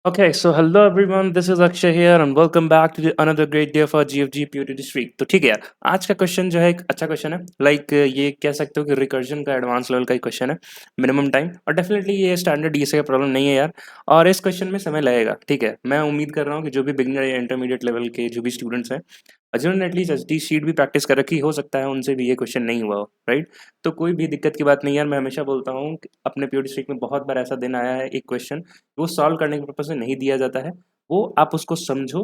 Okay, so hello everyone, this is Akshay here and welcome back to another great day for GFG Purity Streak। तो ठीक है यार, आज का question जो है एक अच्छा क्वेश्चन है। ये कह सकते हो कि रिकर्जन का एडवांस लेवल का ही क्वेश्चन है, मिनिमम टाइम। और डेफिनेटली ये स्टैंडर्ड डीएसए का प्रॉब्लम नहीं है यार। और इस क्वेश्चन में समय लगेगा, ठीक है। मैं उम्मीद कर रहा हूँ कि जो भी बिगिनर या इंटरमीडिएट लेवल के जो भी स्टूडेंट्स हैं, जिन्होंने एटलीस्ट एचडी शीट भी प्रैक्टिस कर रखी, हो सकता है उनसे भी ये क्वेश्चन नहीं हुआ हो, राइट। तो कोई भी दिक्कत की बात नहीं यार। मैं हमेशा बोलता हूँ कि अपने प्योरिटी स्ट्रीक में बहुत बार ऐसा दिन आया है, एक क्वेश्चन वो सॉल्व करने के पर्पज से नहीं दिया जाता है, वो आप उसको समझो,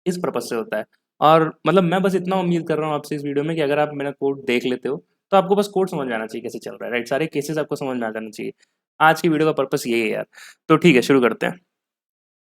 इस पर्पज से होता है। और मतलब मैं बस इतना उम्मीद कर रहा हूँ आपसे इस वीडियो में कि अगर आप मेरा कोड देख लेते हो तो आपको बस कोड समझ में आना चाहिए कैसे चल रहा है, राइट। सारे केसेस आपको समझ में आ जाना चाहिए। आज की वीडियो का पर्पस यही है यार। तो ठीक है, शुरू करते हैं।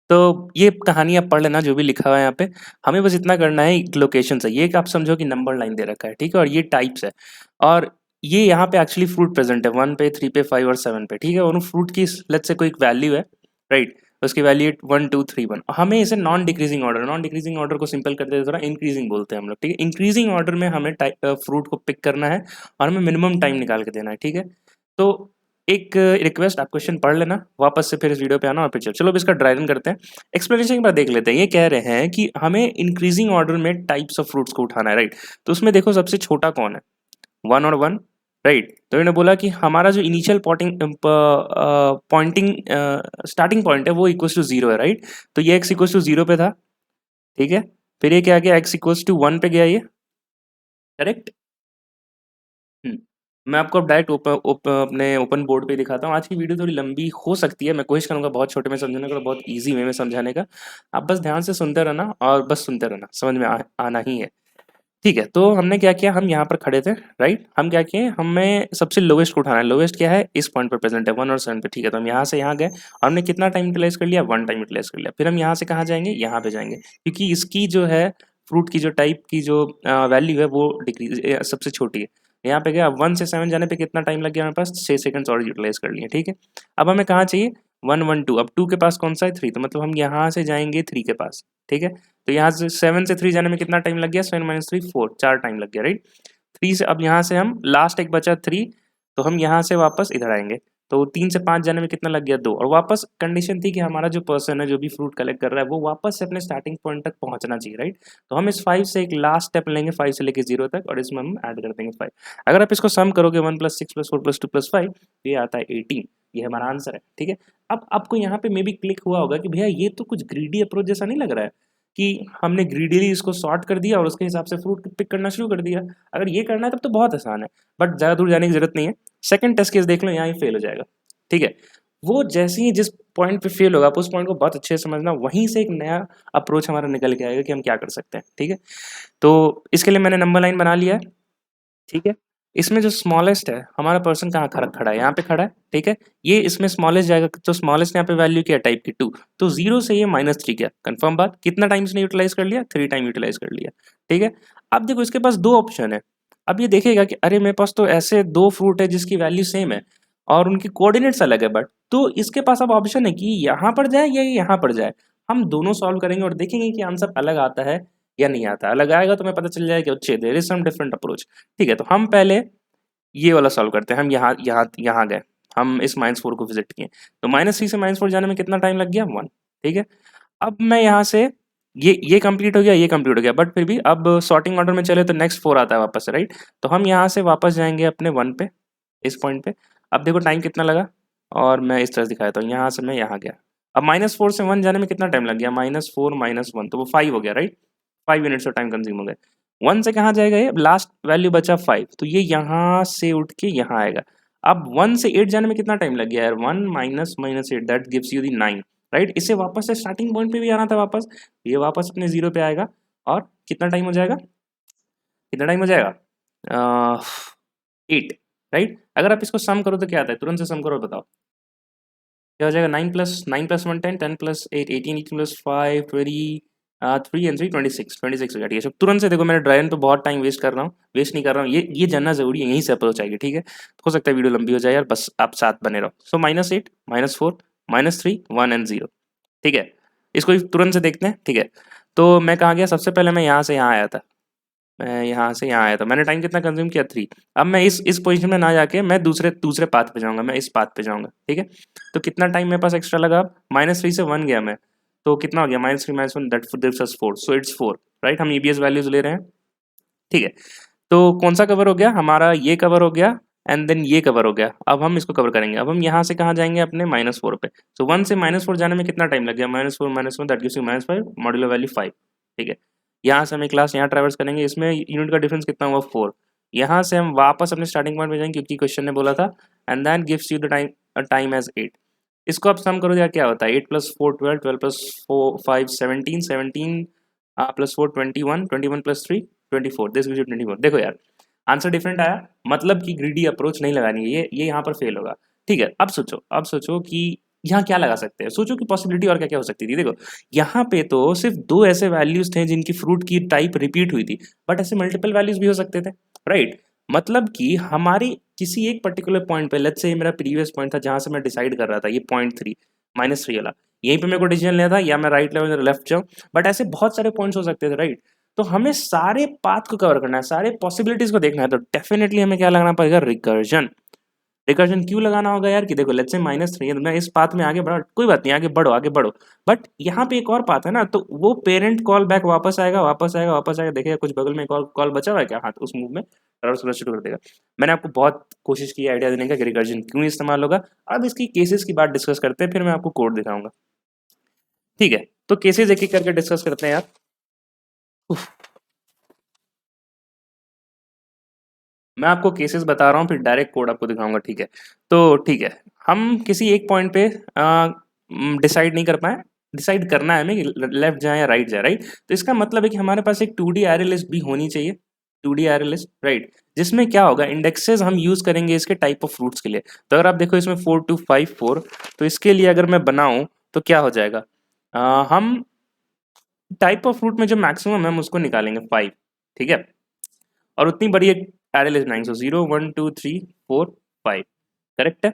तो ये कहानी आप पढ़ लेना जो भी लिखा हुआ है यहाँ पे। हमें बस इतना करना है, लोकेशन से ये कि आप समझो कि नंबर लाइन दे रखा है, ठीक है। और ये टाइप्स है, और ये यहाँ पे एक्चुअली फ्रूट प्रेजेंट है 1 पे, 3 पे, 5 और 7 पे, ठीक है। और फ्रूट की लेट्स से कोई एक वैल्यू है, राइट। उसकी वैल्यू 1 2 3 1। हमें इसे नॉन डिक्रीजिंग ऑर्डर को सिंपल कर देते, थोड़ा इंक्रीजिंग बोलते हैं हम लोग, ठीक है। इंक्रीजिंग ऑर्डर में हमें फ्रूट को पिक करना है और हमें मिनिमम टाइम निकाल के देना है, ठीक है। तो एक रिक्वेस्ट, आप क्वेश्चन पढ़ लेना वापस से, फिर इस वीडियो पे आना और फिर चलो अब इसका ड्राई रन करते हैं। एक्सप्लेनेशन एक बार देख लेते हैं। ये कह रहे हैं कि हमें इंक्रीजिंग ऑर्डर में टाइप्स ऑफ फ्रूट्स को उठाना है, राइट। तो उसमें देखो सबसे छोटा कौन है, 1 और 1, राइट। तो इन्होंने बोला कि हमारा जो इनिशियल पॉइंटिंग स्टार्टिंग पॉइंट है वो इक्वल टू 0 है, राइट। तो ये x इक्वल टू 0 पे था, ठीक है। फिर ये क्या गया, x इक्वल टू 1 पे गया, ये करेक्ट। हम्म। मैं आपको अब डायरेक्ट अपने ओपन बोर्ड पे दिखाता हूँ। आज की वीडियो थोड़ी लंबी हो सकती है, मैं कोशिश करूंगा बहुत छोटे में समझाने का और बहुत इजी वे में समझाने का। आप बस ध्यान से सुनते रहना और बस सुनते रहना, समझ में आना ही है। ठीक है, तो हमने क्या किया, हम यहाँ पर खड़े थे, राइट। हम क्या किए, हमें सबसे लोवेस्ट को उठाना है। लोवेस्ट क्या है, इस पॉइंट पर प्रेजेंट है 1 और 7 पे, ठीक है। तो हम यहाँ से यहाँ गए और हमने कितना टाइम यूटिलाइज कर लिया, 1 टाइम यूटिलाइज कर लिया। फिर हम यहाँ से कहाँ जाएंगे, यहाँ पे जाएंगे, क्योंकि इसकी जो है फ्रूट की जो टाइप की जो वैल्यू है वो डिक्रीज सबसे छोटी है। यहाँ पे गया, 1 से 7 जाने पे कितना टाइम लग गया, हमारे पास 6 सेकंड्स और यूटिलाइज कर लिए, ठीक है। अब हमें कहाँ चाहिए, 1 1 2। अब 2 के पास कौन सा है, 3। तो मतलब हम यहाँ से जाएंगे 3 के पास, ठीक है। तो यहाँ से 7 से 3 जाने में कितना टाइम लग गया, 7 माइनस 3 4, 4 टाइम लग गया, राइट। 3 से अब यहाँ से हम लास्ट एक बचा 3, तो हम यहाँ से वापस इधर आएंगे। तो 3 से 5 जाने में कितना लग गया, 2। और वापस कंडीशन थी कि हमारा जो पर्सन है जो भी फ्रूट कलेक्ट कर रहा है वो वापस से अपने स्टार्टिंग पॉइंट तक पहुंचना चाहिए, राइट। तो हम इस 5 से एक लास्ट स्टेप लेंगे, 5 से लेके 0 तक, और इसमें हम ऐड कर देंगे 5। अगर आप इसको सम करोगे 1 + 6 + 4 + 2 + 5, ये आता है 18। ये हमारा आंसर है, ठीक है। अब आपको यहाँ पे मे बी क्लिक हुआ होगा कि भैया ये तो कुछ ग्रीडी अप्रोच जैसा नहीं लग रहा है कि हमने ग्रीडीली इसको सॉर्ट कर दिया और उसके हिसाब से फ्रूट पिक करना शुरू कर दिया। अगर ये करना है तब तो बहुत आसान है, बट ज़्यादा दूर जाने की जरूरत नहीं है। सेकंड टेस्ट केस देख लो, यहाँ ही फेल हो जाएगा, ठीक है। वो जैसे ही जिस पॉइंट पे फेल होगा आप उस पॉइंट को बहुत अच्छे से समझना, वहीं से एक नया अप्रोच हमारा निकल के आएगा कि हम क्या कर सकते हैं, ठीक है। तो इसके लिए मैंने नंबर लाइन बना लिया है, ठीक है। इसमें जो स्मॉलेस्ट है हमारा पर्सन कहाँ खड़ा खड़ा है, यहाँ पे खड़ा है, ठीक है। ये इसमें स्मॉलेस्ट जाएगा, तो स्मॉलेस्ट यहाँ पे वैल्यू क्या है, टाइप की 2। तो 0 से ये -3 गया, कंफर्म बात। कितना टाइम इसने यूटिलाइज कर लिया, 3 टाइम यूटिलाइज कर लिया, ठीक है। अब देखो इसके पास दो ऑप्शन है। अब ये देखेगा कि अरे मेरे पास तो ऐसे दो फ्रूट है जिसकी वैल्यू सेम है और उनकी कोऑर्डिनेट्स अलग है, बट तो इसके पास अब ऑप्शन है कि यहाँ पर जाए या यहाँ पर जाए। हम दोनों सॉल्व करेंगे और देखेंगे कि आंसर अलग आता है या नहीं आता। अलग आएगा तो हमें पता चल जाएगा कि अच्छे there is some different approach, ठीक है। तो हम पहले ये वाला सॉल्व करते हैं। हम यहाँ यहाँ यहाँ गए, हम इस -4 को विजिट किए। तो -3 से -4 जाने में कितना टाइम लग गया, 1, ठीक है। अब मैं यहाँ से ये कंप्लीट हो गया, ये कंप्लीट हो गया, बट फिर भी अब सॉर्टिंग ऑर्डर में चले तो नेक्स्ट 4 आता है वापस से, राइट। तो हम यहाँ से वापस जाएंगे अपने 1 पे, इस पॉइंट पे। अब देखो टाइम कितना लगा, और मैं इस तरह से दिखाया था, यहाँ से मैं यहाँ गया। अब -4 से 1 जाने में कितना टाइम लग गया, -4 -1, तो वो 5 हो गया, right. 5 units of time consume हो गए। 1 से कहाँ जाएगा, ये लास्ट वैल्यू बचा 5, तो ये यहाँ से उठ के यहाँ आएगा। अब 1 से 8 जाने में कितना टाइम लग गया यार, 1 -8 that gives you the 9, right. इसे वापस से स्टार्टिंग पॉइंट पे भी आना था वापस, ये वापस अपने 0 पे आएगा। और कितना टाइम हो जाएगा, कितना टाइम हो जाएगा, 8, राइट। अगर आप इसको सम करो तो क्या आता है, तुरंत से सम करो, बताओ क्या हो जाएगा। 9 + 1 10, 10 + 8 18, 18 + 5 20, 3 and 3 26, 26 हो गया, ठीक है। सब तुरंत से देखो, मैंने ड्राई रन पे बहुत टाइम वेस्ट कर रहा हूँ, वेस्ट नहीं कर रहा हूँ, ये जानना जरूरी है, यहीं से अप्रोच आएगी, ठीक है। तो हो सकता है वीडियो लंबी हो जाए यार, बस आप साथ बने रहो। सो -8 -4 -3 1 and 0, ठीक है। इसको तुरंत से देखते हैं, ठीक है। तो मैं कहाँ गया, सबसे पहले मैं यहाँ से यहाँ आया था, मैं यहाँ से यहाँ आया था, मैंने टाइम कितना कंज्यूम किया 3। अब मैं इस पोजीशन में ना जाके मैं दूसरे पाथ पे जाऊंगा, मैं इस पाथ पे जाऊंगा, ठीक है। तो कितना टाइम मेरे पास एक्स्ट्रा लगा, -3 से 1 गया मैं, तो कितना हो गया -3 -1 that gives us 4, so it's 4, right. हम ईबीएस वैल्यूज ले रहे हैं, ठीक है। तो कौन सा कवर हो गया हमारा, ये कवर हो गया एंड देन ये कवर हो गया। अब हम इसको कवर करेंगे, अब हम यहाँ से कहाँ जाएंगे अपने -4 पे। सो 1 से -4 जाने में कितना टाइम लग गया, -4 that gives you -5, modular value 5, ठीक है। यहाँ से हम एक क्लास यहाँ ट्रैवर्स करेंगे, इसमें यूनिट का डिफरेंस कितना हुआ 4। यहाँ से हम वापस अपने स्टार्टिंग पॉइंट पे जाएंगे क्योंकि क्वेश्चन ने बोला था, and then gives you the time as 8। इसको आप सम करो यार, क्या होता है 8 + 4 12, 12 + 4 5 17, 17 + 4 21, 21 + 3 24, दिस गिव्स यू 24। देखो यार आंसर डिफरेंट आया, मतलब कि ग्रीडी अप्रोच नहीं लगानी है, ये यहाँ पर फेल होगा, ठीक है। अब सोचो कि यहाँ क्या लगा सकते हैं, सोचो कि पॉसिबिलिटी और क्या क्या हो सकती थी। देखो यहाँ पे तो सिर्फ 2 ऐसे वैल्यूज थे जिनकी फ्रूट की टाइप रिपीट हुई थी, बट ऐसे मल्टीपल वैल्यूज भी हो सकते थे, राइट। मतलब कि हमारी किसी एक पर्टिकुलर पॉइंट पे, लेट्स से मेरा प्रीवियस पॉइंट था जहां से मैं डिसाइड कर रहा था, ये पॉइंट 3 -3 वाला, यहीं पे मेरे को डिसीजन लेना था या मैं राइट लेवल लेफ्ट जाऊँ, बट ऐसे बहुत सारे पॉइंट्स हो सकते थे, राइट। तो हमें सारे पाथ को कवर करना है, सारे पॉसिबिलिटीज को देखना है, तो डेफिनेटली हमें क्या लगाना पड़ेगा, रिकर्जन। रिकर्जन क्यों लगाना होगा यार, कि देखो लेट्स से -3 है तो मैं इस पाथ में आगे बढ़ा, कोई बात नहीं, आगे बढ़ो, बट यहाँ पे एक और पाथ है ना, तो वो पेरेंट कॉल बैक वापस आएगा, देखिए कुछ बगल में कॉल कॉल बचा हुआ है क्या, हाँ तो उस मूव में शुरू कर देगा। मैंने आपको बहुत कोशिश की आइडिया देने का कि रिकर्जन क्यों इस्तेमाल होगा। अब इसकी केसेस की बात डिस्कस करते हैं, फिर मैं आपको कोड दिखाऊंगा, ठीक है। तो केसेस एक एक करके डिस्कस करते हैं यार। मैं आपको केसेस बता रहा हूँ, फिर डायरेक्ट कोड आपको दिखाऊंगा, ठीक है। तो ठीक है, हम किसी एक पॉइंट पे डिसाइड नहीं कर पाए, डिसाइड करना है हमें कि लेफ्ट जाए या राइट जाए, राइट। तो इसका मतलब है कि हमारे पास एक 2D एरे लिस्ट भी होनी चाहिए, 2D एरे लिस्ट, राइट, जिसमें क्या होगा, इंडेक्सेस हम यूज करेंगे इसके टाइप ऑफ फ्रूट्स के लिए। तो अगर आप देखो इसमें 4 2 5 4, तो इसके लिए अगर मैं बनाऊं तो क्या हो जाएगा, हम टाइप ऑफ फ्रूट में जो मैक्सिमम है हम उसको निकालेंगे 5, ठीक है। और उतनी बड़ी एक एरे लिस्ट बनाएंगे, सो 0 1 2 3 4 5, करेक्ट है।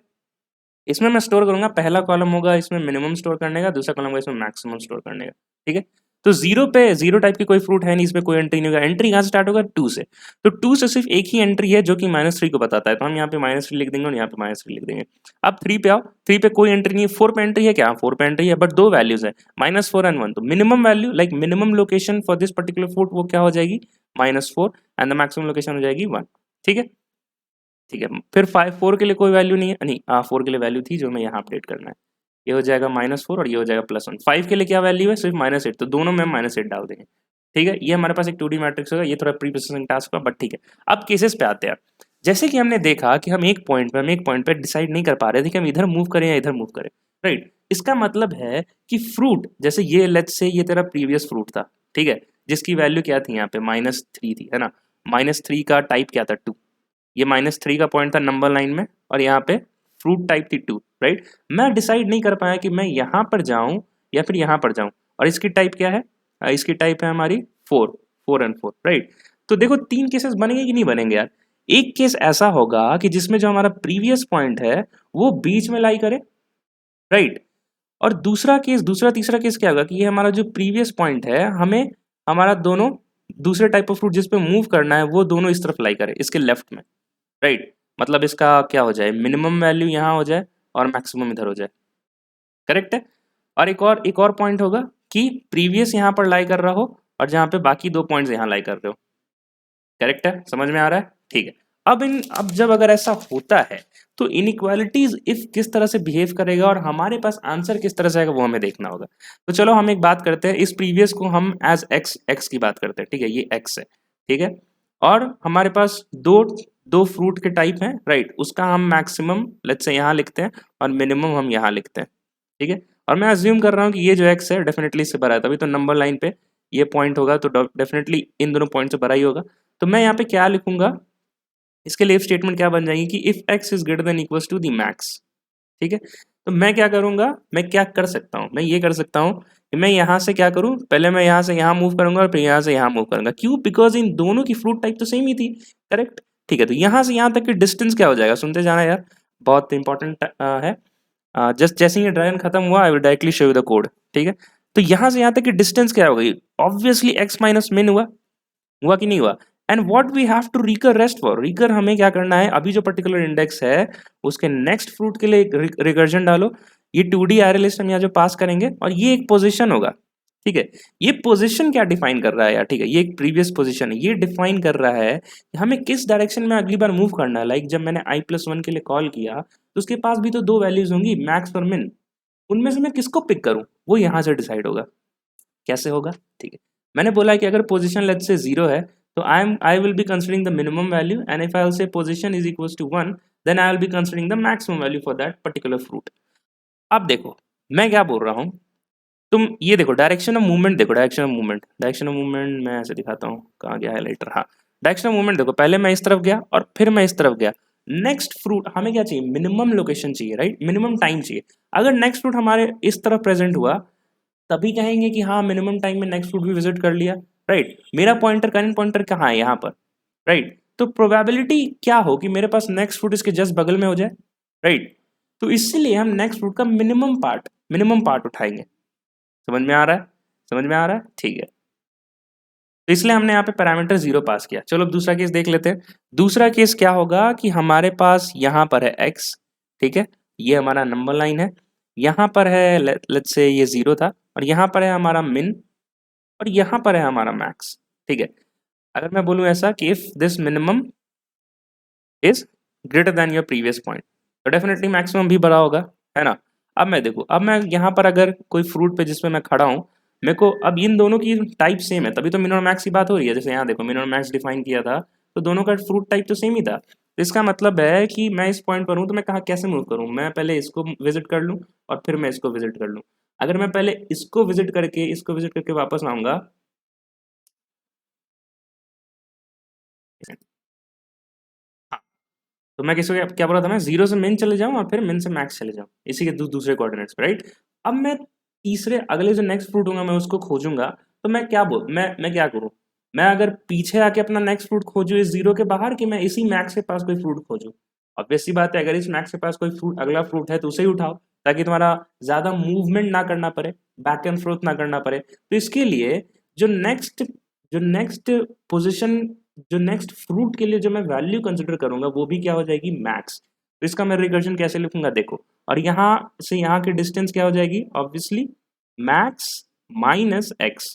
इसमें मैं स्टोर करूंगा, पहला कॉलम होगा इसमें मिनिमम स्टोर करने का, दूसरा कॉलम होगा इसमें मैक्सिमम स्टोर करने का, ठीक है। तो जीरो पे जीरो टाइप की कोई फ्रूट है नहीं, इसमें कोई एंट्री नहीं होगा। एंट्री कहाँ से स्टार्ट होगा, 2 से। तो 2 से सिर्फ एक ही एंट्री है जो कि -3 को बताता है, तो हम यहाँ पे -3 लिख देंगे और यहाँ पे -3 लिख देंगे। अब 3 पे आओ, 3 पे कोई एंट्री नहीं है, 4 पे एंट्री है क्या, 4 पे एंट्री है, बट दो वैल्यूज है -4 एंड 1, तो minimum value like minimum location for this particular fruit वो क्या हो जाएगी, -4, एंड द मैक्सिमम लोकेशन हो जाएगी 1, ठीक है। ठीक है, फिर 4 के लिए कोई वैल्यू नहीं है, नहीं 4 के लिए वैल्यू थी जो मैं यहाँ अपडेट करना है, ये हो जाएगा -4 और ये हो जाएगा +1। 5 के लिए क्या वैल्यू है, सिर्फ -8, तो दोनों में हम -8 डाल देंगे, ठीक है। ये हमारे पास एक 2D मैट्रिक्स होगा, ये थोड़ा प्री प्रोसेसिंग टास्क होगा, बट ठीक है। अब केसेस पे आते हैं। जैसे कि हमने देखा कि हम एक पॉइंट पे डिसाइड नहीं कर पा रहे थे कि हम इधर मूव करें या इधर मूव करें, राइट। इसका मतलब है कि फ्रूट, जैसे ये लेट्स से ये तेरा प्रीवियस फ्रूट था, ठीक है, जिसकी वैल्यू क्या थी यहाँ पे -3 थी, है ना। -3 का टाइप क्या था, 2, ये -3 का पॉइंट था नंबर लाइन में, और यहाँ पे फ्रूट टाइप थी 2, राइट। मैं डिसाइड नहीं कर पाया कि मैं यहाँ पर जाऊँ या फिर यहाँ पर जाऊँ, और इसकी टाइप क्या है, इसकी टाइप है हमारी 4, 4 एंड 4, राइट। तो देखो 3 केसेस बनेंगे कि नहीं बनेंगे यार। एक केस ऐसा होगा कि जिसमें जो हमारा प्रीवियस पॉइंट है वो बीच में लाई करे, राइट। और दूसरा तीसरा केस क्या होगा कि ये हमारा जो प्रीवियस पॉइंट है, हमें हमारा दोनों दूसरे टाइप ऑफ फ्रूट जिस पे मूव करना है वो दोनों इस तरफ लाई करे, इसके लेफ्ट में, राइट। मतलब इसका क्या हो जाए, मिनिमम वैल्यू यहाँ हो जाए और मैक्सिमम इधर हो जाए, करेक्ट है। और एक और पॉइंट होगा कि प्रीवियस यहाँ पर लाई कर रहा हो और जहाँ पे बाकी दो पॉइंट्स यहाँ लाई कर रहे हो, करेक्ट है, समझ में आ रहा है, ठीक है। अब जब अगर ऐसा होता है तो इनइक्वालिटीज इफ किस तरह से बिहेव करेगा और हमारे पास आंसर किस तरह से आएगा वो हमें देखना होगा। तो चलो हम एक बात करते हैं, इस प्रीवियस को हम एज एक्स की बात करते हैं, ठीक है, ये एक्स है, ठीक है। और हमारे पास दो दो फ्रूट के टाइप हैं, राइट। उसका हम मैक्सिमम लेट्स से यहाँ लिखते हैं और मिनिमम हम यहाँ लिखते हैं, ठीक है। और मैं अज्यूम कर रहा हूँ कि ये जो एक्स है डेफिनेटली इससे भरा है, तभी तो नंबर लाइन पे ये पॉइंट होगा, तो डेफिनेटली इन दोनों पॉइंट से भरा ही होगा। तो मैं यहाँ पे क्या लिखूंगा, इसके लिए स्टेटमेंट क्या बन जाएगी कि if x is greater than equals to the max, ठीक है। तो मैं क्या करूंगा, मैं क्या कर सकता हूँ, मैं ये कर सकता हूँ कि मैं यहाँ से क्या करूँ, पहले मैं यहाँ से यहाँ मूव करूंगा और फिर यहाँ से यहाँ मूव करूंगा, क्यों, बिकॉज इन दोनों की फ्रूट टाइप तो सेम ही थी, करेक्ट, ठीक है। तो यहाँ से यहाँ तक की डिस्टेंस क्या हो जाएगा, सुनते जाना यार, बहुत इंपॉर्टेंट है। जस्ट जैसे ही ड्राइवन खत्म हुआ I will directly show you the code, ठीक है। तो यहाँ से यहाँ तक की डिस्टेंस क्या हो गई, ऑब्वियसली x माइनस मिन हुआ कि नहीं हुआ, and what we have to recur rest for, recur हमें क्या करना है, अभी जो पर्टिकुलर इंडेक्स है उसके नेक्स्ट फ्रूट के लिए रिकर्जन डालो। ये 2D एरे लिस्ट हम यहाँ जो पास करेंगे और ये एक पोजीशन होगा, ठीक है। ये पोजीशन क्या डिफाइन कर रहा है यार, ठीक है, ये एक प्रीवियस पोजीशन है, ये डिफाइन कर रहा है कि हमें किस डायरेक्शन में अगली बार मूव करना है। लाइक जब मैंने i+1 के लिए कॉल किया तो उसके पास भी तो दो वैल्यूज होंगी, मैक्स और मिन, उनमें से मैं किसको पिक करूं वो यहाँ से डिसाइड होगा। कैसे होगा, ठीक है, मैंने बोला कि अगर पोजीशन लेट्स से 0 है तो I will be considering the minimum value, and if I will say position is equals to 1 then I will be considering the maximum value for that particular fruit. अब देखो मैं क्या बोल रहा हूँ, तुम ये देखो डायरेक्शन ऑफ मूवमेंट, देखो direction of movement, direction of movement मैं ऐसे दिखाता हूँ, कहाँ गया हाइलाइटर, हाँ डायरेक्शन ऑफ मूवमेंट देखो, पहले मैं इस तरफ गया और फिर मैं इस तरफ गया। नेक्स्ट फ्रूट हमें क्या चाहिए, मिनिमम लोकेशन चाहिए, राइट, मिनिमम टाइम चाहिए। अगर नेक्स्ट फ्रूट हमारे इस तरफ प्रेजेंट हुआ तभी कहेंगे कि हाँ मिनिमम टाइम में नेक्स्ट फ्रूट भी विजिट कर लिया, राइट। मेरा पॉइंटर, करंट पॉइंटर कहाँ है, यहाँ पर, राइट। तो प्रोबेबिलिटी क्या हो कि मेरे पास नेक्स्ट फ्रूट इसके जस्ट बगल में हो जाए, राइट। तो इसीलिए हम नेक्स्ट फ्रूट का मिनिमम पार्ट उठाएंगे। समझ में आ रहा है, समझ में आ रहा है, ठीक है। तो इसलिए हमने यहाँ पे पैरामीटर 0 पास किया। चलो अब दूसरा केस देख लेते हैं। दूसरा केस क्या होगा कि हमारे पास यहाँ पर है x, ठीक है, ये हमारा नंबर लाइन है, यहाँ पर है लेट्स से ये 0 था, और यहाँ पर है हमारा मिन, और यहाँ पर है हमारा मैक्स, ठीक है। अगर मैं बोलूँ ऐसा कि if this minimum is greater then your previous point, तो डेफिनेटली मैक्सिमम भी बड़ा होगा, है ना। अब मैं देखूँ, अब मैं यहाँ पर अगर कोई फ्रूट पे जिसपे मैं खड़ा हूँ, मेरे को अब इन दोनों की टाइप सेम है, तभी तो मिन और मैक्स की बात हो रही है। जैसे यहाँ देखो मिन और मैक्स डिफाइन किया था तो दोनों का फ्रूट टाइप तो सेम ही था। तो इसका मतलब है कि मैं इस पॉइंट पर हूँ तो मैं कहाँ कैसे मूव करूँ, मैं पहले इसको विजिट कर लूँ और फिर मैं इसको विजिट कर लूँ। अगर मैं पहले इसको विजिट करके वापस आऊँगा, तो मैं किसी को क्या बोला था, मैं 0 से मिन चले जाऊँ और फिर मिन से मैक्स चले जाऊँ, इसी के दूसरे कोऑर्डिनेट्स पे, राइट। अब मैं तीसरे अगले जो नेक्स्ट फ्रूट होगा मैं उसको खोजूंगा, तो मैं क्या बोल मैं क्या करूँ, मैं अगर पीछे आके अपना नेक्स्ट फ्रूट खोजूँ इस 0 के बाहर, कि मैं इसी मैक्स के पास कोई फ्रूट खोजूँ। ऑब्वियस सी बात है, अगर इस मैक्स के पास कोई फ्रूट अगला फ्रूट है तो उसे ही उठाओ, ताकि तुम्हारा ज्यादा मूवमेंट ना करना पड़े, बैक एंड फोर्थ ना करना पड़े। तो इसके लिए जो नेक्स्ट पोजिशन, जो नेक्स्ट फ्रूट के लिए जो मैं वैल्यू कंसिडर करूंगा वो भी क्या हो जाएगी, मैक्स। तो इसका मैं रिकर्जन कैसे लिखूंगा देखो, और यहाँ से यहाँ की डिस्टेंस क्या हो जाएगी, obviously max minus X,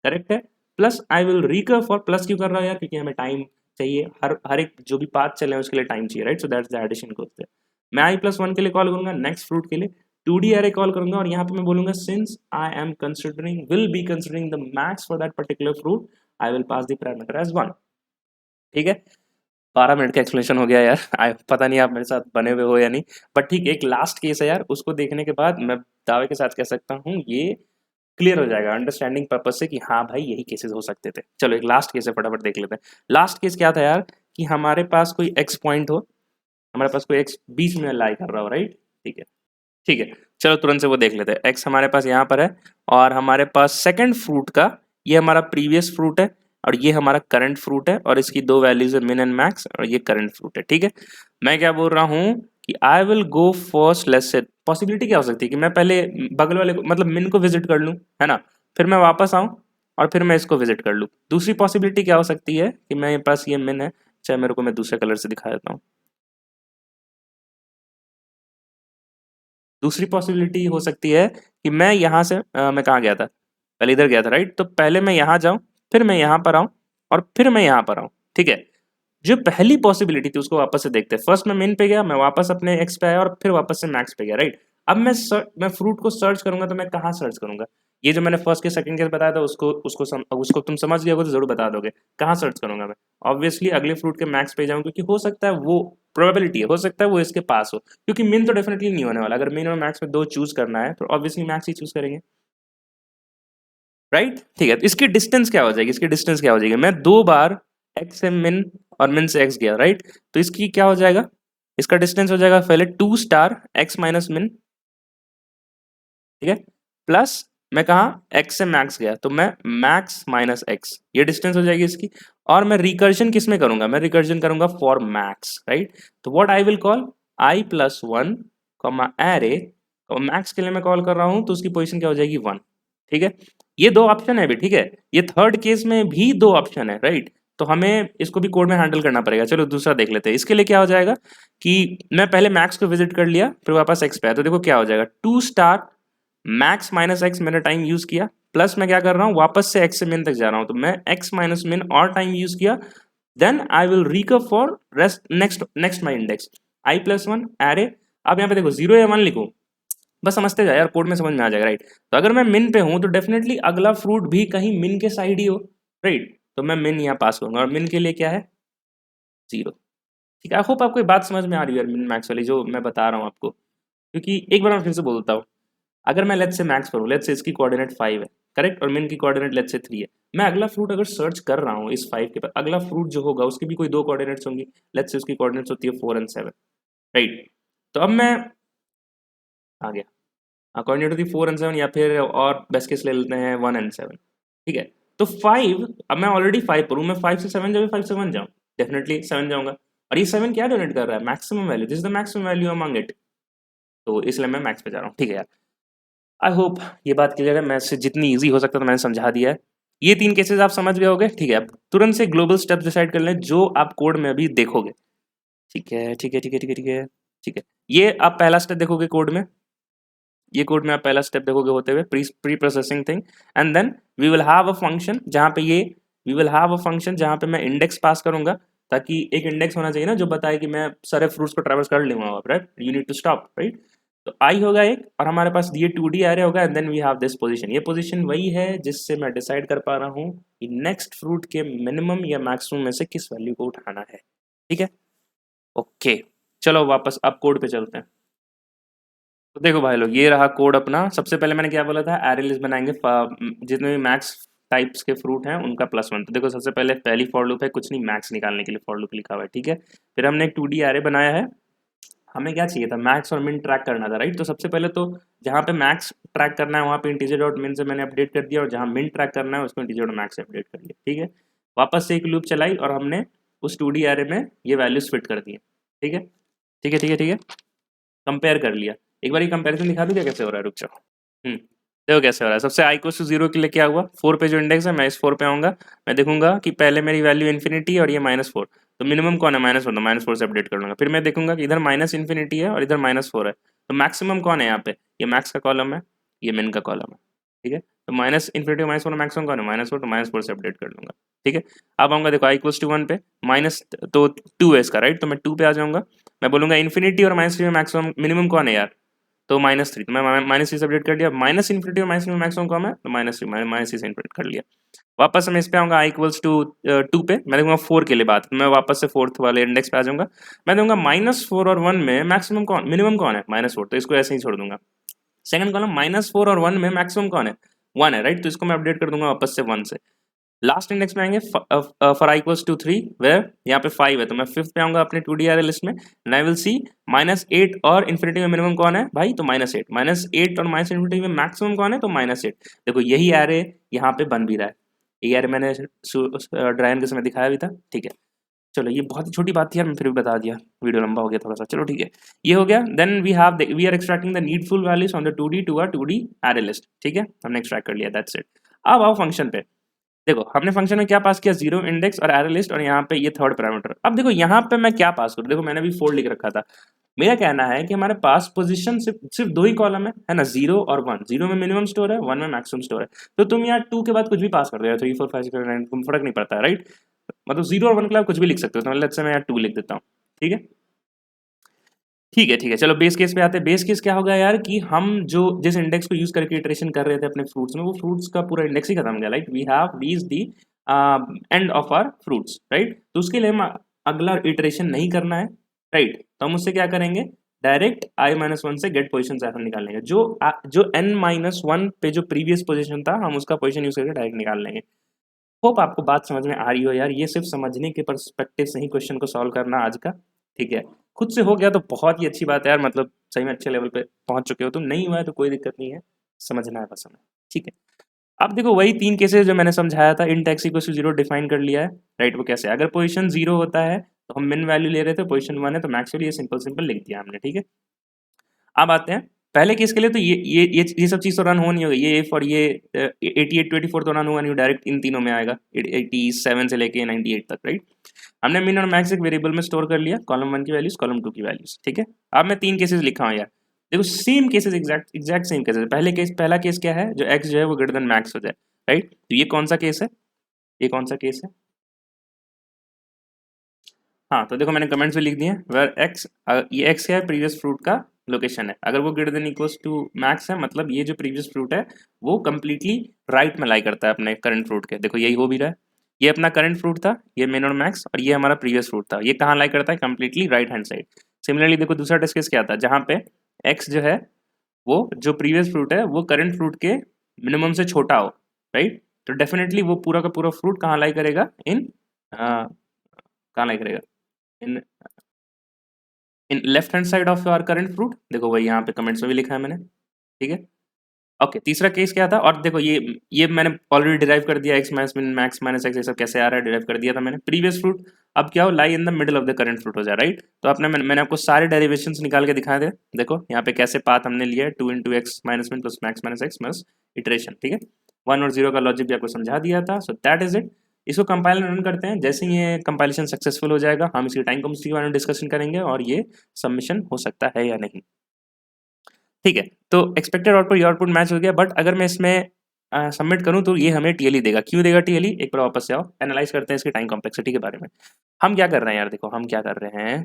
correct है। Plus I will recur for, plus क्यों कर रहा है यार, क्योंकि हमें टाइम चाहिए, हर एक जो भी पाथ चले उसके लिए टाइम चाहिए, right. So that's the addition code. मैं i+1 के लिए कॉल करूंगा, नेक्स्ट फ्रूट के लिए 2D एरे कॉल करूंगा, और यहाँ पे मैं बोलूंगा since I am considering will be considering the max for that particular fruit, I will pass the parameter as 1, ठीक है। 12 मिनट का एक्सप्लेनेशन हो गया यार, पता नहीं आप मेरे साथ बने हुए हो या नहीं, बट ठीक है, एक लास्ट केस है यार, उसको देखने के बाद मैं दावे के साथ कह सकता हूँ ये क्लियर हो जाएगा अंडरस्टैंडिंग पर्पज से कि हाँ भाई यही केसेस हो सकते थे। चलो एक लास्ट केस है, फटाफट देख लेते हैं। लास्ट केस क्या था यार, कि हमारे पास कोई एक्स पॉइंट हो, हमारे पास कोई एक्स बीच में लाई कर रहा हो, राइट, ठीक है, ठीक है। चलो तुरंत से वो देख लेते हैं। एक्स हमारे पास यहाँ पर है, और हमारे पास सेकंड फ्रूट का, ये हमारा प्रीवियस फ्रूट है और ये हमारा करंट फ्रूट है, और इसकी दो वैल्यूज है मिन एंड मैक्स, और ये करंट फ्रूट है, ठीक है। मैं क्या बोल रहा हूँ कि I will go first, let's say possibility क्या हो सकती है कि मैं पहले बगल वाले को, मतलब मिन को विजिट कर लूँ, है ना, फिर मैं वापस आऊँ और फिर मैं इसको विजिट कर लूँ। दूसरी पॉसिबिलिटी क्या हो सकती है कि मेरे पास ये मिन है, चाहे मेरे को मैं दूसरे कलर से दिखा देता हूँ। दूसरी पॉसिबिलिटी हो सकती है कि मैं यहाँ से मैं कहाँ गया था, पहले इधर गया था, राइट। तो पहले मैं यहाँ जाऊँ, फिर मैं यहाँ पर आऊँ, और फिर मैं यहाँ पर आऊँ, ठीक है। जो पहली पॉसिबिलिटी थी उसको वापस से देखते हैं। फर्स्ट मैं मिन पे गया, मैं वापस अपने एक्स पे आया, और फिर वापस से मैक्स पे गया, राइट। अब मैं फ्रूट को सर्च करूंगा, तो मैं कहाँ सर्च करूंगा, ये जो मैंने फर्स्ट के सेकंड केस बताया था उसको तुम समझ गए हो तो जरूर बता दोगे। कहाँ सर्च करूंगा मैं, ऑब्वियसली अगले फ्रूट के मैक्स पे जाऊँ, क्योंकि हो सकता है वो प्रोबेबिलिटी है, हो सकता है वो इसके पास हो, क्योंकि मिन तो डेफिनेटली नहीं होने वाला। अगर मिन और मैक्स में दो चूज करना है तो ऑब्वियसली मैक्स ही चूज करेंगे, राइट, ठीक है। तो इसकी डिस्टेंस क्या हो जाएगी, इसकी डिस्टेंस क्या हो जाएगी, मैं दो बार एक्स से मिन और मिन से एक्स गया, राइट। तो इसकी क्या हो जाएगा, इसका डिस्टेंस हो जाएगा पहले 2 स्टार एक्स माइनस मिन, ठीक है, प्लस मैं कहा एक्स से मैक्स गया तो मैं मैक्स माइनस एक्स, ये डिस्टेंस हो जाएगी इसकी। और मैं रिकर्जन किस में करूंगा, मैं रिकर्जन करूंगा फॉर मैक्स, राइट। तो what I will call i+1 comma array, और मैक्स के लिए मैं कॉल कर रहा हूं तो उसकी पोजीशन क्या हो जाएगी 1, ठीक है। ये दो ऑप्शन है अभी, ठीक है, ये थर्ड केस में भी दो ऑप्शन है, राइट। तो हमें इसको भी कोड में हैंडल करना पड़ेगा। चलो दूसरा देख लेते हैं। इसके लिए क्या हो जाएगा कि मैं पहले मैक्स को विजिट कर लिया, फिर वापस एक्स पे आया, तो देखो क्या हो जाएगा, 2 स्टार मैक्स माइनस एक्स मैंने टाइम यूज किया, प्लस मैं क्या कर रहा हूँ, वापस से एक्स से मिन तक जा रहा हूँ, तो मैं एक्स माइनस मिन और टाइम यूज किया, then I will recur for rest next my index I plus one array. अब यहाँ पे देखो 0 या 1 लिखो, बस समझते जाए यार, कोड में समझ में आ जाएगा, राइट। तो अगर मैं मिन पे हूँ तो डेफिनेटली अगला फ्रूट भी कहीं मिन के साइड ही हो, राइट। तो मैं मिन यहाँ पास करूंगा, और मिन के लिए क्या है, 0। ठीक है, आई होप आपको ये बात समझ में आ रही है मिन मैक्स वाली जो मैं बता रहा हूँ आपको। क्योंकि एक बार मैं फिर से बोलता हूँ, अगर मैं लेट्स से मैक्स पर हूँ, लेट्स से इसकी कोऑर्डिनेट 5 है, करेक्ट, और मिन की कोऑर्डिनेट लेट्स से 3 है, मैं अगला फ्रूट अगर सर्च कर रहा हूँ इस 5 के पास, अगला फ्रूट जो होगा उसकी भी कोई 2 कोऑर्डिनेट्स होंगी, लेट्स से उसकी कोऑर्डिनेट्स होती है 4 एंड 7, राइट। तो अब मैं आ गया कोऑर्डिनेट होती है 4 एंड 7, या फिर और बेस्ट केस ले लेते हैं 1 एंड 7, ठीक है। तो 5, अब मैं ऑलरेडी 5 पर हूँ, मैं 5 से 7 जाऊँ, 5 से 1 जाऊँ, डेफिनेटली 7 जाऊंगा। और ये 7 क्या डोनेट कर रहा है, maximum value, this is the maximum value among it, तो इसलिए मैं मैक्स पे जा रहा हूँ, ठीक है यार। आई होप ये बात क्लियर है, मैं से जितनी ईजी हो सकता था मैंने समझा दिया है। ये 3 केसेस आप समझ गए होगे, ठीक है। अब तुरंत से ग्लोबल स्टेप्स डिसाइड कर लें जो आप कोड में अभी देखोगे, ठीक है, ठीक है, ठीक है, ठीक है, ठीक है, ठीक है। ये आप पहला स्टेप देखोगे कोड में, ये कोड में आप पहला स्टेप देखोगे होते हुए pre processing thing, and then we will have a function जहाँ पे ये we will have a function जहाँ पे मैं इंडेक्स पास करूंगा, ताकि एक इंडेक्स होना चाहिए ना जो बताए कि मैं सारे फ्रूट्स को ट्रैवर्स कर लूंगा, right, you need to stop, right. तो आई होगा एक, और हमारे पास ये 2D एरे होगा, and then we have this position, ये पोजीशन वही है जिससे मैं डिसाइड कर पा रहा हूँ कि नेक्स्ट फ्रूट के मिनिमम या मैक्सिमम में से किस वैल्यू को उठाना है, ठीक है। ओके, चलो वापस अब कोड पे चलते हैं। तो देखो भाई लोग, ये रहा कोड अपना। सबसे पहले मैंने क्या बोला था, एरे लिस्ट बनाएंगे, जितने भी मैक्स टाइप्स के फ्रूट हैं उनका +1। तो देखो सबसे पहले पहली फॉर लूप है, कुछ नहीं, मैक्स निकालने के लिए फॉर लूप लिखा हुआ है, ठीक है। फिर हमने एक 2D एरे बनाया है, हमें क्या चाहिए था, मैक्स और मिन ट्रैक करना था, राइट। तो सबसे पहले तो जहाँ पे मैक्स ट्रैक करना है वहाँ पे इंटीजर डॉट मिन से मैंने अपडेट कर दिया, और जहाँ मिन ट्रैक करना है उसको इंटीजर डॉट मैक्स से अपडेट कर दिया, ठीक है। वापस से एक लूप चलाई और हमने उस 2D एरे में ये वैल्यूज फिट कर दिए, ठीक है, ठीक है, ठीक है, ठीक है। कंपेयर कर लिया, एक बार ये कंपेरिजन दिखा दूँ क्या कैसे हो रहा है, रुक जाओ। देखो कैसे हो रहा है। सबसे i को 0 के लिए क्या हुआ, 4 पे जो इंडेक्स है मैं इस 4 पे आऊँगा, मैं देखूंगा कि पहले मेरी वैल्यू इन्फिनिटी है और ये -4, तो मिनिमम कौन है, -4, तो -4 से अपडेट कर लूंगा। फिर मैं देखूंगा कि इधर -इन्फिनिटी है और इधर -4 है, तो मैक्सिमम कौन है यहाँ पे, ये मैक्स का कॉलम है, ये मिन का कॉलम है, ठीक है। तो -इन्फिनिटी -4 मैक्सिमम कौन है, -4, तो -4 से अपडेट कर लूंगा, ठीक है। अब आऊँगा, देखो i = 1 पे, माइनस तो 2 है इसका, राइट, तो मैं 2 पे आ जाऊँगा, मैं बोलूँगा इन्फिनिटी और -3 में मैक्सिमम मिनिमम कौन है यार, तो -3, तो मैं -3 से अपडेट कर दिया। -इन्फिनिटी और -3 में मैक्सिमम कौन है, तो -3 से अपडेट कर लिया। वापस मैं इस पे आऊँगा, i = 2 पे, मैं दूंगा 4 के लिए बात, मैं वापस से 4th वाले इंडेक्स पे आ जाऊँगा, मैं दूंगा -4 और 1 में मैक्सिमम कौन, मिनिमम कौन है, -4, तो इसको ऐसे ही छोड़ दूंगा। सेकंड कॉलम, -4 और 1 में मैक्सिमम कौन है, 1 है, राइट, तो इसको मैं अपडेट कर दूंगा वापस से 1 से। लास्ट इंडेक्स में आएंगे, फॉर i = 3, वेयर यहाँ पे 5 है, तो मैं 5th पे आऊंगा अपने 2D एरे लिस्ट में, एंड आई विल सी -8 और इन्फिनिटी में मिनिमम कौन है भाई, तो -8, -8 और -इन्फिनिटी में मैक्सिमम कौन है, तो -8। देखो यही एरे यहाँ पे बन भी रहा है, ये एरे मैंने ड्रायन के समय दिखाया भी था, ठीक है। चलो ये बहुत ही छोटी बात थी यार, मैं फिर भी बता दिया, वीडियो लंबा हो गया थोड़ा सा, चलो ठीक है, ये हो गया। Then we are extracting the needful values on the 2D to our 2D array list, ठीक है, हमने एक्सट्रैक्ट कर लिया, दैट्स इट। अब आओ फंक्शन पे, देखो हमने फंक्शन में क्या पास किया, 0 इंडेक्स और एरे लिस्ट, और यहाँ पे ये थर्ड पैरामीटर। अब देखो यहाँ पे मैं क्या पास करूँ, देखो मैंने भी 4 लिख रखा था, मेरा कहना है कि हमारे पास पोजीशन सिर्फ 2 ही कॉलम है ना, 0 और 1, 0 में मिनिमम स्टोर है, 1 में मैक्सिमम स्टोर है, तो तुम यहाँ 2 के बाद कुछ भी पास कर दो यार, 3 4 5 6 7 8, तुम फर्क नहीं पड़ता है, राइट। मतलब 0 और 1 के लिए आप कुछ भी लिख सकते हो, तो लेट्स से मैं यहाँ 2 लिख देता हूँ, ठीक है, ठीक है, ठीक है। चलो बेस केस पे आते हैं। बेस केस क्या होगा यार कि हम जो जिस इंडेक्स को यूज करके इटरेशन कर रहे थे अपने फ्रूट्स में, वो फ्रूट्स का पूरा इंडेक्स ही खत्म हो गया, like we have reached the end of our fruits, right. तो उसके लिए हम अगला इटरेशन नहीं करना है, राइट। तो हम उससे क्या करेंगे, डायरेक्ट i-1 से गेट पोजिशन एफ निकाल लेंगे, जो n-1 पे जो प्रीवियस पोजिशन था हम उसका पोजिशन यूज करके डायरेक्ट निकाल लेंगे। होप आपको बात समझ में आ रही हो यार, ये सिर्फ समझने के परस्पेक्टिव से ही क्वेश्चन को सॉल्व करना आज का, ठीक है। खुद से हो गया तो बहुत ही अच्छी बात है यार, मतलब सही में अच्छे लेवल पे पहुंच चुके हो तुम, नहीं हुआ है तो कोई दिक्कत नहीं है, समझना है बस हमें, ठीक है। अब देखो वही 3 केसेस जो मैंने समझाया था, int x = 0 डिफाइन कर लिया है, राइट। वो कैसे, अगर पोजीशन 0 होता है तो हम मिन वैल्यू ले रहे थे, पोजीशन 1 है तो मैक्स वैल्यू, ये सिंपल लिख दिया हमने, ठीक है। अब आते हैं पहले केस के लिए तो ये सब चीज़ तो रन हो नहीं होगी, ये इफ और ये 88 24 तो रन हुआ नहीं, डायरेक्ट इन तीनों में आएगा 87 से लेके 98 तक, राइट। हमने मिन और मैक्स एक वेरिएबल में स्टोर कर लिया, कॉलम 1 की वैल्यूज, कॉलम 2 की वैल्यूज, ठीक है। अब मैं 3 केसेस लिखा हूँ यार, देखो same cases, exact same cases. पहला केस क्या है, जो एक्स जो है वो ग्रेटर देन मैक्स हो जाए, राइट। तो ये कौन सा केस है, ये कौन सा केस है? हाँ, तो देखो मैंने कमेंट्स में लिख दिए, वेर एक्स, ये एक्स क्या है, प्रीवियस फ्रूट का लोकेशन है। अगर वो greater than equals to max है, मतलब ये जो प्रीवियस फ्रूट है वो कंप्लीटली राइट में लाई करता है अपने करंट फ्रूट के। देखो यही हो भी रहा है, ये अपना करंट फ्रूट था, ये मिन और मैक्स, और ये हमारा प्रीवियस फ्रूट था, ये कहाँ लाई करता है, completely right hand side. Similarly देखो दूसरा टेस्ट केस क्या था, जहाँ पे एक्स जो है वो जो प्रीवियस फ्रूट है वो करंट फ्रूट के मिनिमम से छोटा हो, राइट। तो डेफिनेटली वो पूरा का पूरा फ्रूट कहाँ लाई करेगा, इन कहाँ लाई करेगा, in in left hand side of your current fruit. देखो वही यहाँ पे कमेंट्स में भी लिखा है मैंने, ठीक है। ओके, तीसरा केस क्या था, और देखो ये मैंने ऑलरेडी डिराइव कर दिया, x minus min max minus x ये सब कैसे आ रहा है, डिराइव कर दिया था मैंने। प्रीवियस फ्रूट अब क्या हो, lie in the middle of the current fruit हो जाए, राइट। तो आपने मैंने आपको सारे डेरिवेशंस निकाल के दिखाए थे, देखो यहाँ पे कैसे पाथ हमने लिया है, 2 इंटू एक्स माइनस मिन plus max minus x minus iteration, ठीक है। 1 और 0 का लॉजिक भी आपको समझा दिया था, सो दैट इज इट। इसको कंपाइल रन करते हैं, जैसे ही ये कंपाइलेशन सक्सेसफुल हो जाएगा हम इसकी टाइम कॉम्प्लेक्सिटी के बारे में डिस्कशन करेंगे और ये सबमिशन हो सकता है या नहीं, ठीक है। तो एक्सपेक्टेड आउटपुट ये आउटपुट मैच हो गया, बट अगर मैं इसमें सबमिट करूं तो ये हमें टीएलई देगा। क्यों देगा टीएलई, एक बार वापस से आओ, एनालाइज करते हैं इसकी टाइम कॉम्प्लेक्सिटी के बारे में। हम क्या कर रहे हैं यार, देखो हम क्या कर रहे हैं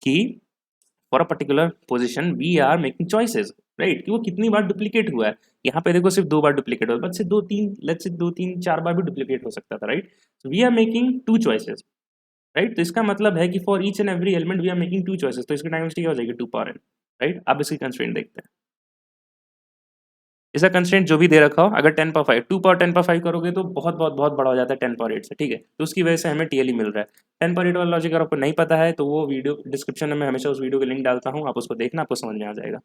कि for a particular position we are making choices, right, कि वो कितनी बार डुप्लीकेट हुआ है। यहाँ पे देखो सिर्फ 2 बार डुप्लीकेट हुआ है, बट से 2 3 लेट्स से 2 3 4 बार भी डुप्लीकेट हो सकता था, right. We are making 2 choices, right. तो इसका मतलब है कि for each and every element we are making 2 choices, तो इसकी टाइम कॉम्प्लेक्सिटी क्या हो जाएगी, 2 पावर n, राइट। अब इसकी कंस्ट्रेंट देखते हैं, इसका कंस्ट्रेंट जो भी दे रखा हो, अगर 10 पावर 5 2 पावर 10 पावर 5 करोगे तो बहुत बहुत बहुत बड़ा हो जाता है 10 पावर 8 से, ठीक है। तो उसकी वजह से हमें टीएलई मिल रहा है। 10 पावर 8 वाला लॉजिक अगर आपको नहीं पता है तो वो वीडियो डिस्क्रिप्शन में मैं हमेशा उस वीडियो का लिंक डालता हूँ, आप उसको देखना, आपको समझ में आ जाएगा,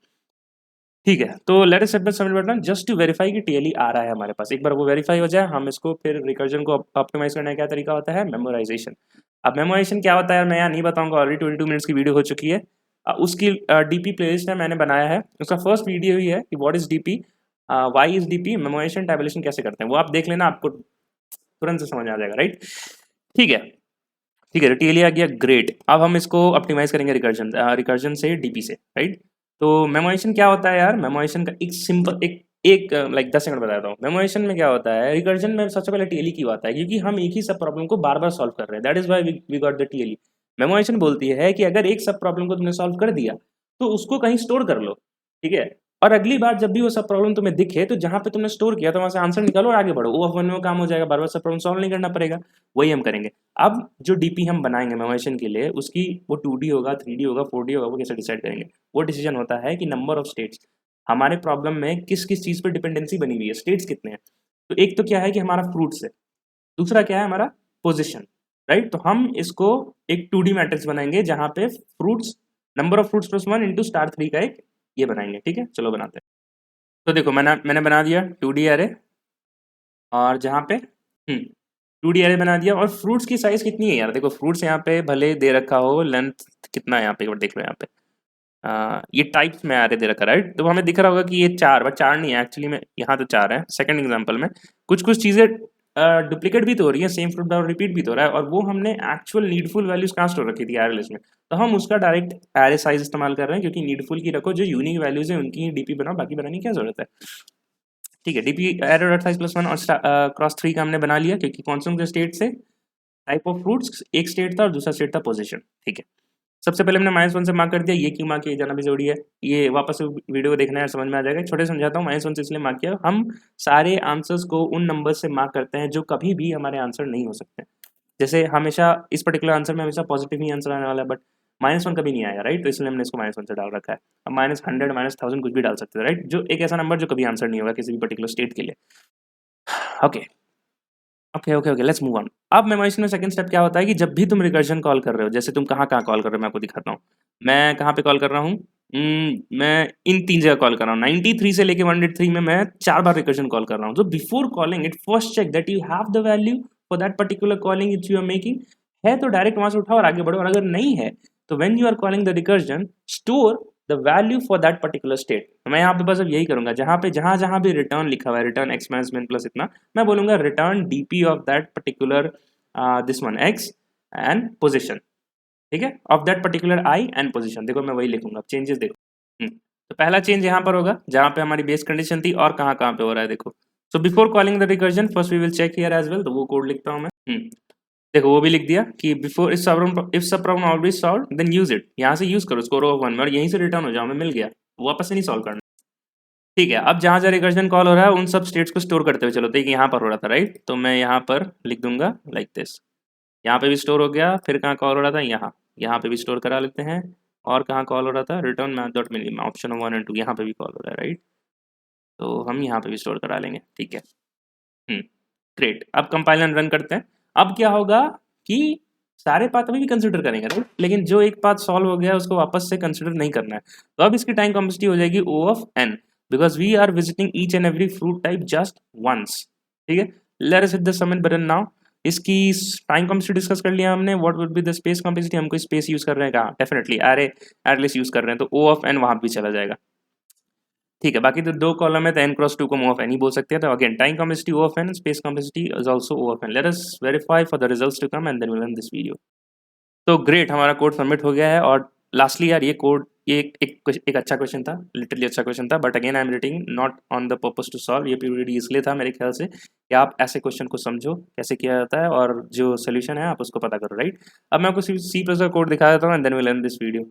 ठीक है। तो let us submit button just to verify कि टीएलई आ रहा है हमारे पास। एक बार वो वेरीफाई हो जाए, हम इसको फिर रिकर्जन को ऑप्टिमाइज करने का क्या तरीका होता है, मेमोराइजेशन। अब मेमोराइजेशन क्या होता है मैं यहाँ नहीं बताऊंगा, ऑलरेडी 22 मिनट्स की वीडियो हो चुकी है। उसकी डीपी प्लेलिस्ट है मैंने बनाया है, उसका फर्स्ट वीडियो ही है कि what is DP, why is DP, memorization tabulation कैसे करते हैं, वो आप देख लेना, आपको तुरंत से समझ आ जाएगा, राइट। ठीक है, ठीक है, टीएलई आ गया, ग्रेट। अब हम इसको ऑप्टिमाइज करेंगे रिकर्जन से डीपी से, राइट। तो मेमोराइजेशन क्या होता है यार, मेमोराइजेशन का एक सिंपल एक लाइक 10 सेकंड बताता हूँ। मेमोराइजेशन में क्या होता है, रिकर्जन में सबसे पहले टीएलई की बात है, क्योंकि हम एक ही सब प्रॉब्लम को बार बार सॉल्व कर रहे हैं, that is why we got the TLE. Memorization बोलती है कि अगर एक सब प्रॉब्लम को तुमने सॉल्व कर दिया तो उसको कहीं स्टोर कर लो, ठीक है। और अगली बार जब भी वो सब प्रॉब्लम तुम्हें दिखे तो जहां पे तुमने स्टोर किया तो वहां से आंसर निकालो और आगे बढ़ो, वो अपन में काम हो जाएगा, बार बार सब प्रॉब्लम सॉल्व नहीं करना पड़ेगा। वही हम करेंगे। अब जो डीपी हम बनाएंगे मेमोराइजेशन के लिए, उसकी वो 2D होगा, 3D होगा, 4D होगा, वो कैसे डिसाइड करेंगे, वो डिसीजन होता है कि नंबर ऑफ स्टेट्स हमारे प्रॉब्लम में किस किस चीज़ पर डिपेंडेंसी बनी हुई है, स्टेट्स कितने हैं। तो एक तो क्या है कि हमारा फ्रूट्स है, दूसरा क्या है हमारा पोजिशन, राइट। तो हम इसको एक 2D मैट्रिक्स बनाएंगे जहाँ पे fruits, number of fruits plus 1 into star 3 का एक ये बनाएंगे, ठीक है। चलो बनाते हैं। तो देखो मैंने बना दिया 2D एरे, और जहाँ पे 2D एरे बना दिया, और फ्रूट्स की साइज कितनी है यार, देखो फ्रूट्स यहाँ पे भले दे रखा हो, लेंथ कितना है यहाँ पे एक बार देख लो, यहाँ पे ये टाइप्स में एरे दे रखा है, राइट। तो हमें दिख रहा होगा कि ये 4, बट 4 नहीं है एक्चुअली में, यहाँ तो 4 है। सेकंड एग्जांपल में कुछ कुछ चीज़ें डुप्लीकेट भी तो हो रही है, सेम फ्रूट और रिपीट भी तो हो रहा है, और वो हमने एक्चुअल नीडफुल वैल्यूज कहाँ स्टोर रखी थी, एरे लिस्ट में। तो हम उसका डायरेक्ट एरे साइज इस्तेमाल कर रहे हैं, क्योंकि नीडफुल की रखो, जो यूनिक वैल्यूज है उनकी ही डीपी बनाओ, बाकी बनाने की क्या जरूरत है, ठीक है। DP array dot size plus 1 और क्रॉस 3 का हमने बना लिया, क्योंकि कौन से स्टेट से टाइप ऑफ फ्रूट्स, एक स्टेट था और दूसरा स्टेट था पोजीशन, ठीक है। सबसे पहले हमने -1 से मार्क कर दिया, ये क्यों मार्क किया जाना भी जरूरी है, ये वापस से वीडियो को देखना है, समझ में आ जाएगा। छोटे समझाता हूँ, -1 से इसलिए मार्क किया, हम सारे आंसर्स को उन नंबर से मार्क करते हैं जो कभी भी हमारे आंसर नहीं हो सकते। जैसे हमेशा इस पर्टिकुलर आंसर में हमेशा पॉजिटिव ही आंसर आने वाला है, बट -1 कभी नहीं आएगा, राइट। तो इसलिए हमने इसको -1 से डाल रखा है। अब -100 -1000 कुछ भी डाल सकते हैं, राइट, जो एक ऐसा नंबर जो कभी आंसर नहीं होगा किसी भी पर्टिकुलर स्टेट के लिए। Okay okay okay okay, let's move on. अब मेमोराइजेशन में सेकंड स्टेप क्या होता है कि जब भी तुम रिकर्जन कॉल कर रहे हो, जैसे तुम कहाँ कहाँ कॉल कर रहे हो मैं आपको दिखाता हूँ। मैं कहाँ पे कॉल कर रहा हूँ, मैं इन 3 जगह कॉल कर रहा हूँ। 93 से लेके 103 में मैं 4 बार रिकर्जन कॉल कर रहा हूँ। तो before calling it, first check that you have the value for that particular calling which you are making. है तो डायरेक्ट वहां से उठाओ और आगे बढ़ो, और अगर नहीं है तो when you are calling the recursion, store the value for that particular state. तो मैं यहाँ पे बस अब यही करूंगा, जहाँ भी रिटर्न लिखा हुआ है, return x minus one plus इतना, मैं बोलूंगा return DP of that particular this one x and position, ठीक है, of that particular I and position. देखो मैं वही लिखूंगा, चेंजेस देखो। तो पहला चेंज यहाँ पर होगा जहाँ पे हमारी बेस कंडीशन थी, और कहाँ कहाँ पे हो रहा है देखो। So before calling the recursion first we will check here as well, तो वो कोड लिखता हूँ मैं। देखो वो भी लिख दिया कि before if sub problem always solve then use it, यहाँ से यूज करो स्कोर ऑफ 1 में, और यहीं से रिटर्न हो जाओ, हमें मिल गया, वापस से नहीं सॉल्व करना। ठीक है, अब जहाँ जहाँ रिकर्जन कॉल हो रहा है उन सब स्टेट्स को स्टोर करते हुए चलो। देखिए यहाँ पर हो रहा था राइट, तो मैं यहाँ पर लिख दूंगा लाइक दिस, यहाँ पे भी स्टोर हो गया, फिर कहाँ कॉल हो रहा था, यहाँ पे भी स्टोर करा लेते हैं, और कहाँ कॉल हो रहा था, return math dot minimum option 1 and 2, यहाँ पे भी कॉल हो रहा है राइट, तो हम यहाँ पे भी स्टोर करा लेंगे। ठीक है, ग्रेट। अब कंपाइलर रन करते हैं। अब क्या होगा कि सारे पाथ अभी भी कंसिडर करेंगे राइट, लेकिन जो एक पाथ सॉल्व हो गया उसको वापस से कंसिडर नहीं करना है। तो अब इसकी टाइम कॉम्प्लेक्सिटी हो जाएगी O of n, because we are visiting each and every fruit type just once. ठीक है, let us hit the submit button now. इसकी टाइम कॉम्प्लेक्सिटी डिस्कस कर लिया हमने। What would be the space complexity, हमको space use कर रहे हैं कहाँ, डेफिनेटली एरे लिस्ट यूज कर रहे हैं, तो O ऑफ n वहां भी चला जाएगा। ठीक है, बाकी तो दो कॉलम है, तो n क्रॉस 2 को O ऑफ n ही बोल सकते हैं। तो again time complexity O of n, space complexity is also O of n। Let us verify for the results to come and then will end this video. तो great, हमारा code submit हो गया है। और लास्टली यार ये code, ये एक अच्छा क्वेश्चन था, लिटरली अच्छा क्वेश्चन था, but again I am writing not on the purpose to solve. ये पीरियड इसलिए था मेरे ख्याल से कि आप ऐसे क्वेश्चन को समझो कैसे किया जाता है, और जो सोल्यूशन है आप उसको पता करो राइट। अब मैं आपको सी प्लस का कोड दिखा देता हूँ and then will end this video.